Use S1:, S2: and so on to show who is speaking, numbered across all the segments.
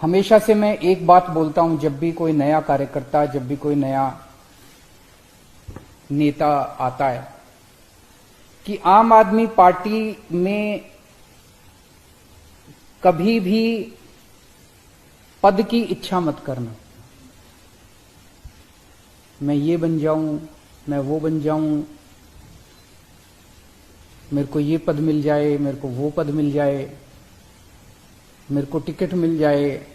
S1: हमेशा से मैं एक बात बोलता हूं, जब भी कोई नया कार्यकर्ता, जब भी कोई नया नेता आता है, कि आम आदमी पार्टी में कभी भी पद की इच्छा मत करना। मैं ये बन जाऊं, मैं वो बन जाऊं, मेरे को ये पद मिल जाए, मेरे को वो पद मिल जाए, मेरे को टिकट मिल जाए।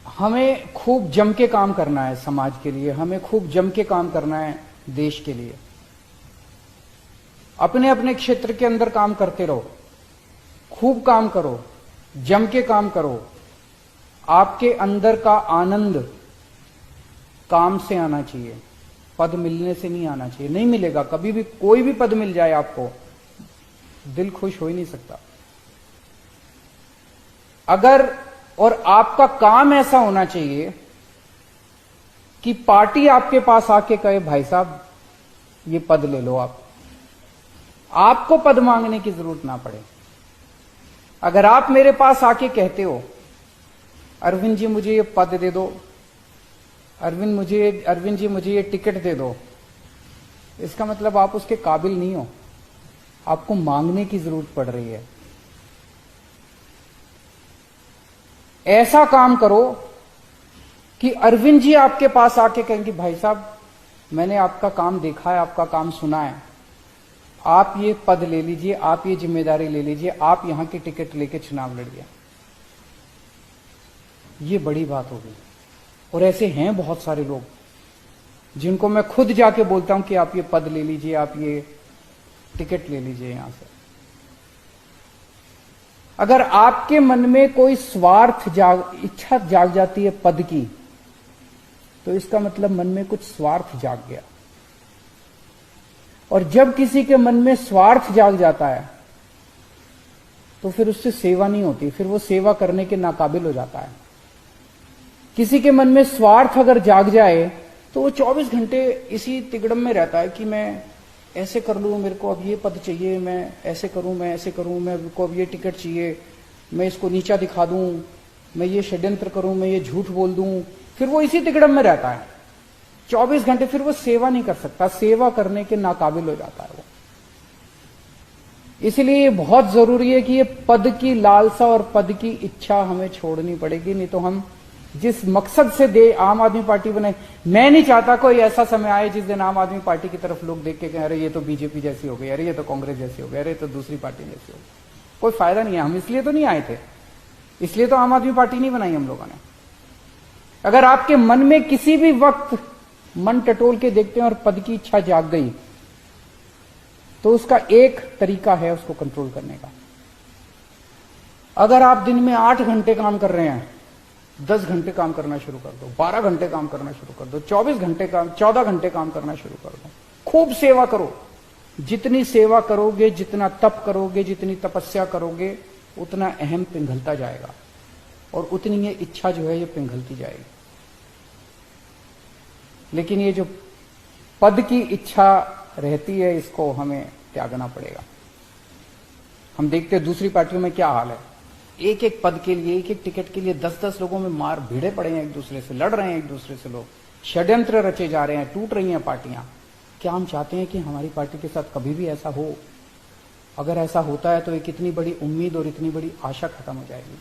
S1: हमें खूब जम के काम करना है समाज के लिए, हमें खूब जम के काम करना है देश के लिए। अपने अपने क्षेत्र के अंदर काम करते रहो, खूब काम करो, जम के काम करो। आपके अंदर का आनंद काम से आना चाहिए, पद मिलने से नहीं आना चाहिए। नहीं मिलेगा कभी भी, कोई भी पद मिल जाए आपको, दिल खुश हो ही नहीं सकता। अगर और आपका काम ऐसा होना चाहिए कि पार्टी आपके पास आके कहे भाई साहब ये पद ले लो, आपको पद मांगने की जरूरत ना पड़े। अगर आप मेरे पास आके कहते हो अरविंद जी मुझे ये पद दे दो, अरविंद जी मुझे ये टिकट दे दो, इसका मतलब आप उसके काबिल नहीं हो, आपको मांगने की जरूरत पड़ रही है। ऐसा काम करो कि अरविंद जी आपके पास आके कहेंगे भाई साहब मैंने आपका काम देखा है, आपका काम सुना है, आप ये पद ले लीजिए, आप ये जिम्मेदारी ले लीजिए, आप यहां की टिकट लेके चुनाव लड़िए। ये बड़ी बात होगी। और ऐसे हैं बहुत सारे लोग जिनको मैं खुद जाके बोलता हूं कि आप ये पद ले लीजिए, आप ये टिकट ले लीजिए यहां से। अगर आपके मन में कोई इच्छा जाग जाती है पद की, तो इसका मतलब मन में कुछ स्वार्थ जाग गया। और जब किसी के मन में स्वार्थ जाग जाता है तो फिर उससे सेवा नहीं होती, फिर वो सेवा करने के नाकाबिल हो जाता है। किसी के मन में स्वार्थ अगर जाग जाए तो वो 24 घंटे इसी तिगड़म में रहता है कि मैं ऐसे कर लूं, मेरे को अब ये पद चाहिए, मैं ऐसे करूं, मैं ऐसे करूं, मेरे को अब ये टिकट चाहिए, मैं इसको नीचा दिखा दूं, मैं ये षड्यंत्र करूं, मैं ये झूठ बोल दूं। फिर वो इसी तिगड़म में रहता है 24 घंटे, फिर वो सेवा नहीं कर सकता, सेवा करने के नाकाबिल हो जाता है वो। इसलिए ये बहुत जरूरी है कि ये पद की लालसा और पद की इच्छा हमें छोड़नी पड़ेगी, नहीं तो हम जिस मकसद से आम आदमी पार्टी बनाई, मैं नहीं चाहता कोई ऐसा समय आए जिस दिन आम आदमी पार्टी की तरफ लोग देख के कहें अरे ये तो बीजेपी जैसी हो गई, अरे ये तो कांग्रेस जैसी हो गई, अरे तो दूसरी पार्टी जैसी हो गई। कोई फायदा नहीं है। हम इसलिए तो नहीं आए थे, इसलिए तो आम आदमी पार्टी नहीं बनाई हम लोगों ने। अगर आपके मन में किसी भी वक्त मन टटोल के देखते हैं और पद की इच्छा जाग गई, तो उसका एक तरीका है उसको कंट्रोल करने का। अगर आप दिन में 8 घंटे काम कर रहे हैं, 10 घंटे काम करना शुरू कर दो, 12 घंटे काम करना शुरू कर दो, 14 घंटे काम करना शुरू कर दो। खूब सेवा करो। जितनी सेवा करोगे, जितना तप करोगे, जितनी तपस्या करोगे, उतना अहम पिघलता जाएगा और उतनी ये इच्छा जो है ये पिघलती जाएगी। लेकिन ये जो पद की इच्छा रहती है, इसको हमें त्यागना पड़ेगा। हम देखते हैं दूसरी पार्टियों में क्या हाल है। एक एक पद के लिए, एक एक टिकट के लिए 10-10 लोगों में मार भिड़े पड़े हैं, एक दूसरे से लड़ रहे हैं, एक दूसरे से लोग षड्यंत्र रचे जा रहे हैं, टूट रही हैं पार्टियां। क्या हम चाहते हैं कि हमारी पार्टी के साथ कभी भी ऐसा हो? अगर ऐसा होता है तो एक इतनी बड़ी उम्मीद और इतनी बड़ी आशा खत्म हो जाएगी।